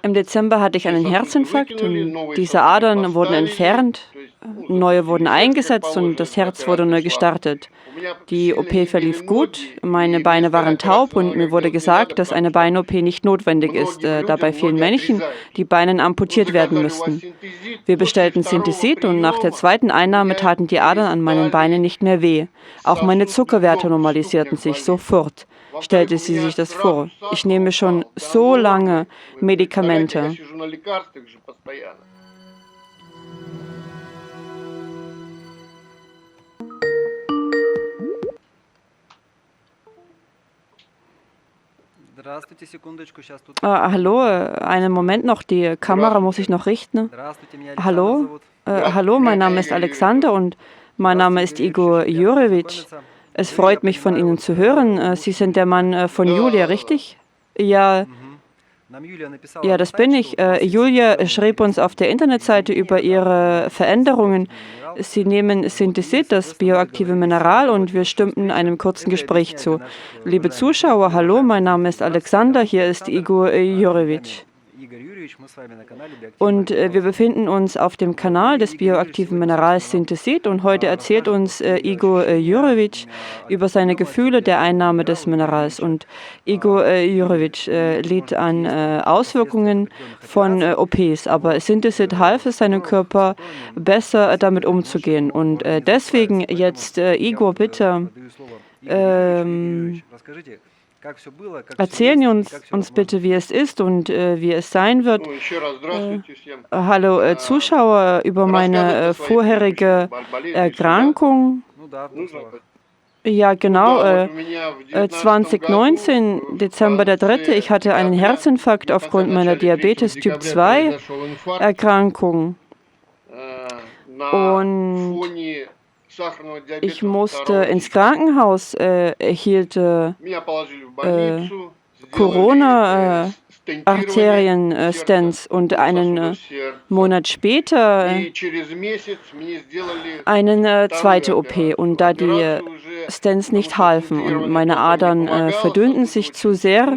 Im Dezember hatte ich einen Herzinfarkt und diese Adern wurden entfernt, neue wurden eingesetzt und das Herz wurde neu gestartet. Die OP verlief gut, meine Beine waren taub und mir wurde gesagt, dass eine Bein-OP nicht notwendig ist, da bei vielen Männchen die Beine amputiert werden müssten. Wir bestellten Synthesit und nach der zweiten Einnahme taten die Adern an meinen Beinen nicht mehr weh. Auch meine Zuckerwerte normalisierten sich sofort. Stellte sie sich das vor. Ich nehme schon so lange Medikamente. Hallo, einen Moment noch, die Kamera muss ich noch richten. Hallo, hallo, mein Name ist Alexander und mein Name ist Igor Jurewitsch. Es freut mich, von Ihnen zu hören. Sie sind der Mann von Julia, richtig? Ja, ja, das bin ich. Julia schrieb uns auf der Internetseite über ihre Veränderungen. Sie nehmen Synthesit, das bioaktive Mineral, und wir stimmten einem kurzen Gespräch zu. Liebe Zuschauer, hallo, mein Name ist Alexander, hier ist Igor Jurewitsch. Und wir befinden uns auf dem Kanal des bioaktiven Minerals Synthesit und heute erzählt uns Igor Jurewitsch über seine Gefühle der Einnahme des Minerals. Und Igor Jurewitsch litt an Auswirkungen von OPs, aber Synthesit half es seinem Körper besser damit umzugehen. Und deswegen jetzt, Igor, bitte, erzählen Sie uns bitte, wie es ist und wie es sein wird. Hallo Zuschauer, über meine vorherige Erkrankung. Ja, genau. 2019, Dezember der 3., ich hatte einen Herzinfarkt aufgrund meiner Diabetes Typ 2 Erkrankung. Und ich musste ins Krankenhaus, erhielt Corona-Arterien-Stents und einen Monat später eine zweite OP. Und da die Stents nicht halfen und meine Adern verdünnten sich zu sehr,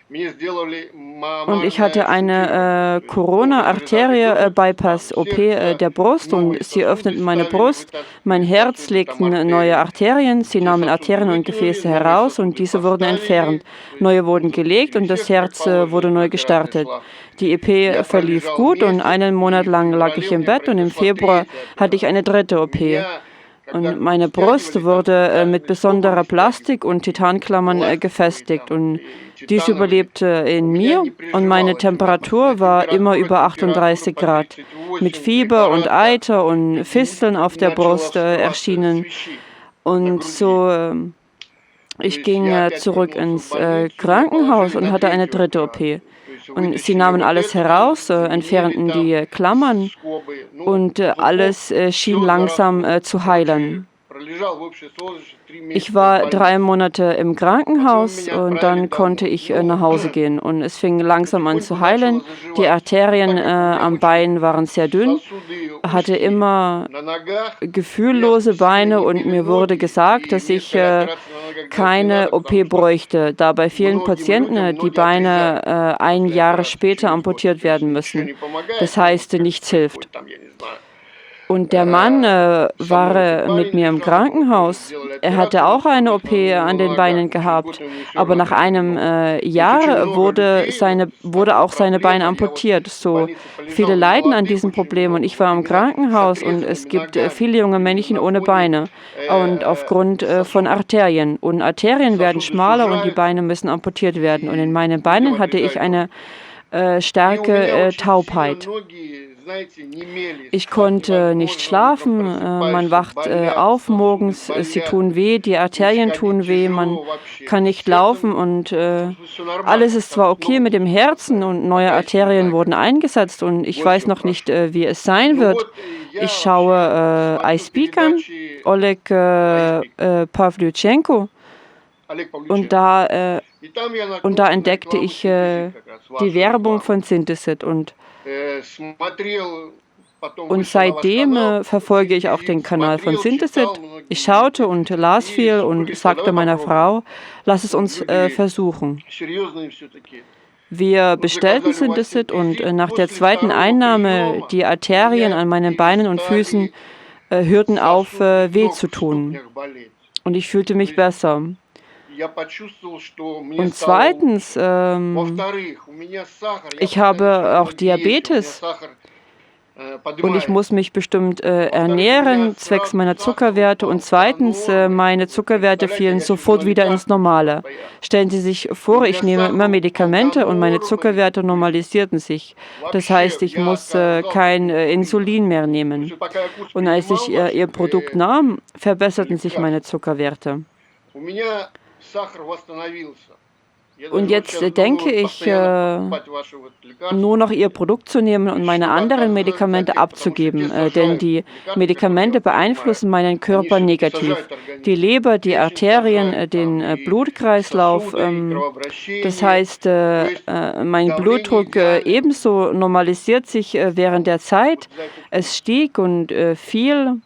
und ich hatte eine Corona-Arterie-Bypass-OP der Brust und sie öffneten meine Brust, mein Herz legten neue Arterien, sie nahmen Arterien und Gefäße heraus und diese wurden entfernt. Neue wurden gelegt und das Herz wurde neu gestartet. Die EP verlief gut und einen Monat lang lag ich im Bett und im Februar hatte ich eine dritte OP. Und meine Brust wurde mit besonderer Plastik und Titanklammern gefestigt und dies überlebte in mir und meine Temperatur war immer über 38 Grad. Mit Fieber und Eiter und Fisteln auf der Brust erschienen. Und so, ich ging zurück ins Krankenhaus und hatte eine dritte OP. Und sie nahmen alles heraus, entfernten die Klammern und alles schien langsam zu heilen. Ich war 3 Monate im Krankenhaus und dann konnte ich nach Hause gehen und es fing langsam an zu heilen. Die Arterien am Bein waren sehr dünn, hatte immer gefühllose Beine und mir wurde gesagt, dass ich keine OP bräuchte, da bei vielen Patienten die Beine 1 Jahr später amputiert werden müssen. Das heißt, nichts hilft. Und der Mann war mit mir im Krankenhaus. Er hatte auch eine OP an den Beinen gehabt. Aber nach einem Jahr wurde auch seine Beine amputiert. So viele leiden an diesem Problem. Und ich war im Krankenhaus und es gibt viele junge Männchen ohne Beine. Und aufgrund von Arterien. Und Arterien werden schmaler und die Beine müssen amputiert werden. Und in meinen Beinen hatte ich eine starke Taubheit. Ich konnte nicht schlafen, man wacht auf morgens, sie tun weh, die Arterien tun weh, man kann nicht laufen und alles ist zwar okay mit dem Herzen und neue Arterien wurden eingesetzt und ich weiß noch nicht, wie es sein wird. Ich schaue iSpeak an, Oleg Pawlyuchenko, und da entdeckte ich die Werbung von Synthesit und Und seitdem verfolge ich auch den Kanal von Synthesit. Ich schaute und las viel und sagte meiner Frau, lass es uns versuchen. Wir bestellten Synthesit und nach der zweiten Einnahme, die Arterien an meinen Beinen und Füßen hörten auf, weh zu tun. Und ich fühlte mich besser. Und zweitens, ich habe auch Diabetes und ich muss mich bestimmt ernähren, zwecks meiner Zuckerwerte. Und zweitens, meine Zuckerwerte fielen sofort wieder ins Normale. Stellen Sie sich vor, ich nehme immer Medikamente und meine Zuckerwerte normalisierten sich. Das heißt, ich muss kein Insulin mehr nehmen. Und als ich Ihr Produkt nahm, verbesserten sich meine Zuckerwerte. Und jetzt denke ich, nur noch Ihr Produkt zu nehmen und meine anderen Medikamente abzugeben, denn die Medikamente beeinflussen meinen Körper negativ. Die Leber, die Arterien, den Blutkreislauf, das heißt, mein Blutdruck ebenso normalisiert sich während der Zeit. Es stieg und fiel.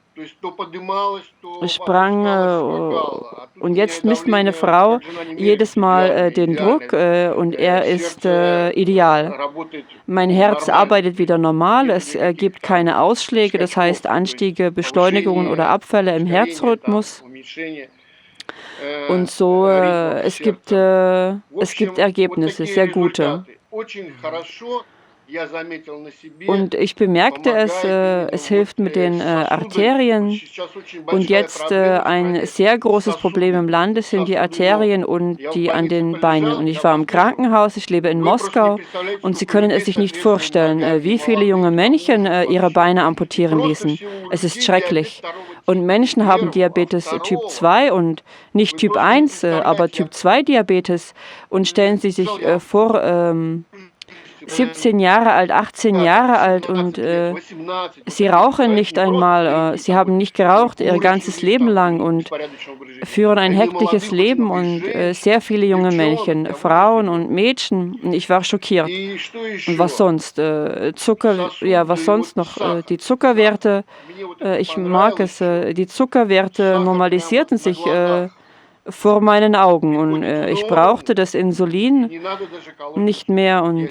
Sprang und jetzt misst meine Frau jedes Mal den Druck und er ist ideal. Mein Herz arbeitet wieder normal, es gibt keine Ausschläge, das heißt Anstiege, Beschleunigungen oder Abfälle im Herzrhythmus. Und so, es gibt Ergebnisse, sehr gute. Und ich bemerkte es, es hilft mit den Arterien. Und jetzt ein sehr großes Problem im Lande sind die Arterien und die an den Beinen. Und ich war im Krankenhaus, ich lebe in Moskau und Sie können es sich nicht vorstellen, wie viele junge Männchen ihre Beine amputieren ließen. Es ist schrecklich. Und Menschen haben Diabetes Typ 2 und nicht Typ 1, aber Typ 2 Diabetes. Und stellen Sie sich vor, 17 Jahre alt, 18 Jahre alt und sie rauchen nicht einmal, sie haben nicht geraucht ihr ganzes Leben lang und führen ein hektisches Leben und sehr viele junge Mädchen, Frauen und Mädchen. Und ich war schockiert. Und was sonst? Zucker, ja, was sonst noch? Die Zuckerwerte, ich mag es, die Zuckerwerte normalisierten sich vor meinen Augen und ich brauchte das Insulin nicht mehr und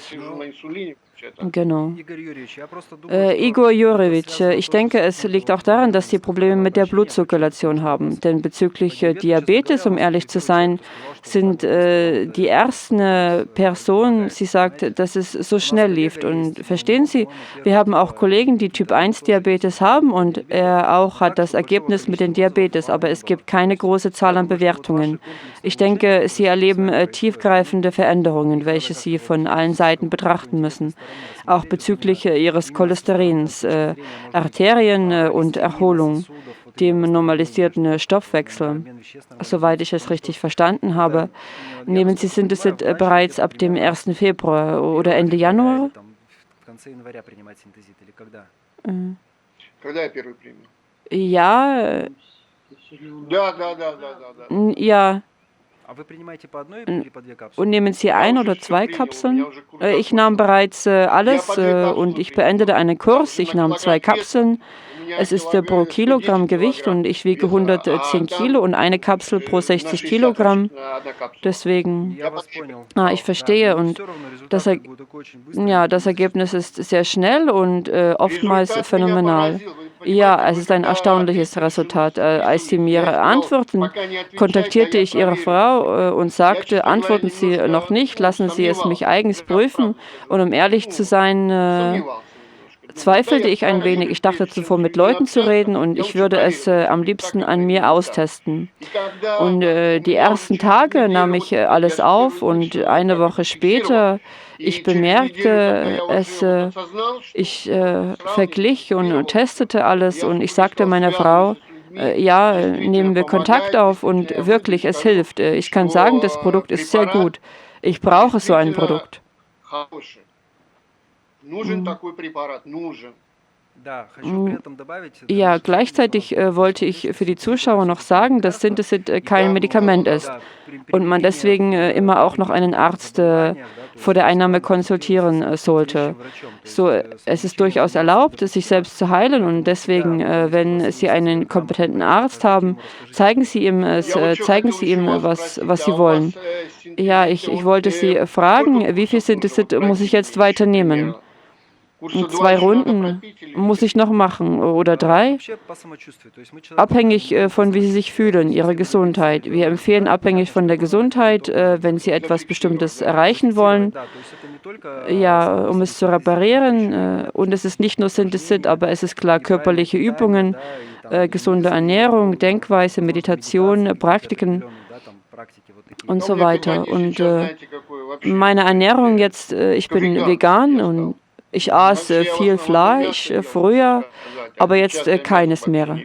genau. Igor Jurewitsch, ich denke, es liegt auch daran, dass Sie Probleme mit der Blutzirkulation haben. Denn bezüglich Diabetes, um ehrlich zu sein, sind die ersten Personen, sie sagt, dass es so schnell lief. Und verstehen Sie, wir haben auch Kollegen, die Typ 1 Diabetes haben und er auch hat das Ergebnis mit dem Diabetes, aber es gibt keine große Zahl an Bewertungen. Ich denke, Sie erleben tiefgreifende Veränderungen, welche Sie von allen Seiten betrachten müssen. Auch bezüglich Ihres Cholesterins, Arterien und Erholung, dem normalisierten Stoffwechsel. Soweit ich es richtig verstanden habe, nehmen Sie Synthesit bereits ab dem 1. Februar oder Ende Januar? Ja, ja. Und nehmen Sie ein oder zwei Kapseln? Ich nahm bereits alles und ich beendete einen Kurs. Ich nahm 2 Kapseln. Es ist pro Kilogramm Gewicht und ich wiege 110 Kilo und eine Kapsel pro 60 Kilogramm. Deswegen, ich verstehe. Und das Ergebnis ist sehr schnell und oftmals phänomenal. Ja, es ist ein erstaunliches Resultat. Als Sie mir antworten, kontaktierte ich Ihre Frau und sagte, antworten Sie noch nicht, lassen Sie es mich eigens prüfen. Und um ehrlich zu sein, zweifelte ich ein wenig. Ich dachte zuvor, mit Leuten zu reden und ich würde es am liebsten an mir austesten. Und die ersten Tage nahm ich alles auf und eine Woche später, ich bemerkte es, ich verglich und testete alles und ich sagte meiner Frau, ja, nehmen wir Kontakt auf und wirklich, es hilft. Ich kann sagen, das Produkt ist sehr gut. Ich brauche so ein Produkt. Ja, gleichzeitig wollte ich für die Zuschauer noch sagen, dass Synthesit kein Medikament ist und man deswegen immer auch noch einen Arzt vor der Einnahme konsultieren sollte. So, es ist durchaus erlaubt, sich selbst zu heilen und deswegen, wenn Sie einen kompetenten Arzt haben, zeigen Sie ihm, was Sie wollen. Ja, ich wollte Sie fragen, wie viel Synthesit muss ich jetzt weiternehmen? 2 Runden muss ich noch machen oder 3? Abhängig von wie Sie sich fühlen, Ihre Gesundheit. Wir empfehlen abhängig von der Gesundheit, wenn Sie etwas Bestimmtes erreichen wollen, ja, um es zu reparieren. Und es ist nicht nur Synthesit, aber es ist klar körperliche Übungen, gesunde Ernährung, Denkweise, Meditation, Praktiken und so weiter. Und meine Ernährung jetzt, ich bin vegan und ich aß viel Fleisch früher, aber jetzt keines mehr.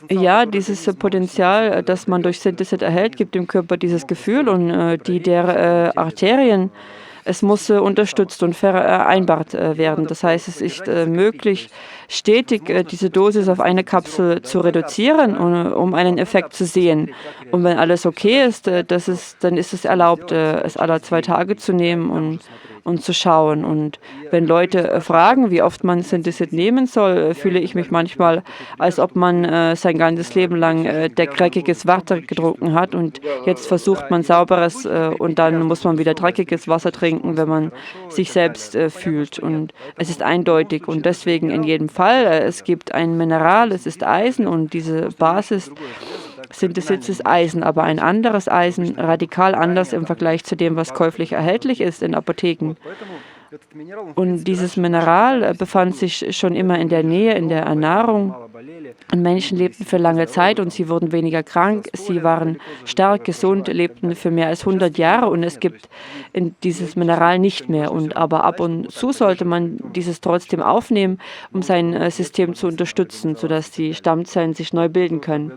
Ja, dieses Potenzial, das man durch Synthesit erhält, gibt dem Körper dieses Gefühl und die der Arterien, es muss unterstützt und vereinbart werden. Das heißt, es ist möglich, stetig diese Dosis auf eine Kapsel zu reduzieren, um einen Effekt zu sehen. Und wenn alles okay ist, dann ist es erlaubt, es alle 2 Tage zu nehmen und zu schauen. Und wenn Leute fragen, wie oft man Synthesit nehmen soll, fühle ich mich manchmal, als ob man sein ganzes Leben lang dreckiges Wasser getrunken hat und jetzt versucht man sauberes und dann muss man wieder dreckiges Wasser trinken, wenn man sich selbst fühlt. Und es ist eindeutig und deswegen in jedem Fall, es gibt ein Mineral, es ist Eisen und diese Basis Synthesit ist Eisen, aber ein anderes Eisen, radikal anders im Vergleich zu dem, was käuflich erhältlich ist in Apotheken. Und dieses Mineral befand sich schon immer in der Nähe, in der Ernährung. Und Menschen lebten für lange Zeit und sie wurden weniger krank. Sie waren stark gesund, lebten für mehr als 100 Jahre und es gibt dieses Mineral nicht mehr. Aber ab und zu sollte man dieses trotzdem aufnehmen, um sein System zu unterstützen, sodass die Stammzellen sich neu bilden können.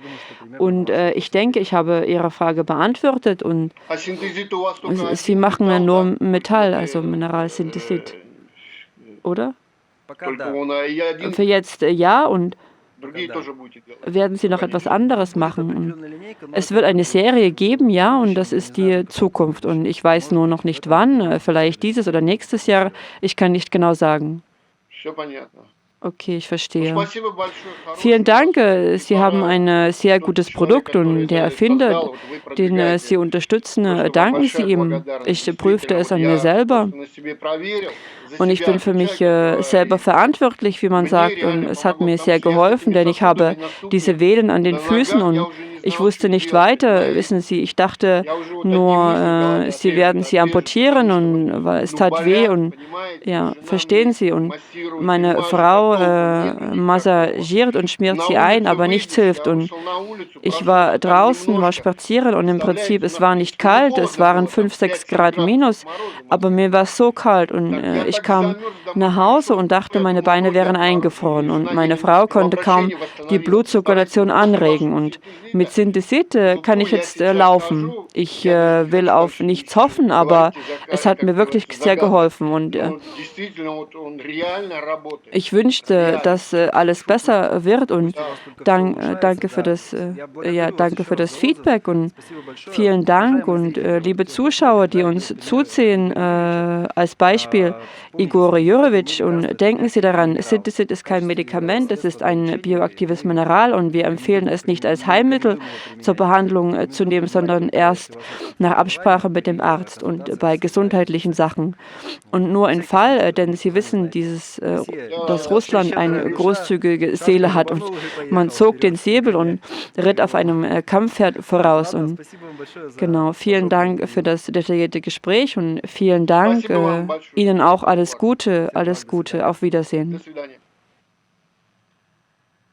Und ich denke, ich habe Ihre Frage beantwortet und Sie machen nur Metall, also Mineralsynthesit, oder? Für jetzt ja und werden Sie noch etwas anderes machen. Und es wird eine Serie geben, ja, und das ist die Zukunft. Und ich weiß nur noch nicht wann, vielleicht dieses oder nächstes Jahr. Ich kann nicht genau sagen. Okay, ich verstehe. Vielen Dank. Sie haben ein sehr gutes Produkt und der Erfinder, den Sie unterstützen, danken Sie ihm. Ich prüfte es an mir selber und ich bin für mich selber verantwortlich, wie man sagt. Und es hat mir sehr geholfen, denn ich habe diese Venen an den Füßen und ich wusste nicht weiter. Wissen Sie, ich dachte nur, Sie werden sie amputieren und weil es tat weh und ja, verstehen Sie. Und meine Frau massagiert und schmiert sie ein, aber nichts hilft. Und ich war draußen, war spazieren und im Prinzip, es war nicht kalt, es waren 5, 6 Grad minus, aber mir war so kalt und ich kam nach Hause und dachte, meine Beine wären eingefroren und meine Frau konnte kaum die Blutzirkulation anregen und mit Synthesit kann ich jetzt laufen. Ich will auf nichts hoffen, aber es hat mir wirklich sehr geholfen und ich wünschte, dass alles besser wird und danke für das Feedback und vielen Dank und liebe Zuschauer, die uns zusehen, als Beispiel Igor Jurovic und denken Sie daran, Synthesit ist kein Medikament, es ist ein bioaktives Mineral und wir empfehlen es nicht als Heilmittel zur Behandlung zu nehmen, sondern erst nach Absprache mit dem Arzt und bei gesundheitlichen Sachen. Und nur im Fall, denn Sie wissen, dass Russland eine großzügige Seele hat und man zog den Säbel und ritt auf einem Kampfpferd voraus. Und genau, vielen Dank für das detaillierte Gespräch und vielen Dank Ihnen auch alles Gute, auf Wiedersehen.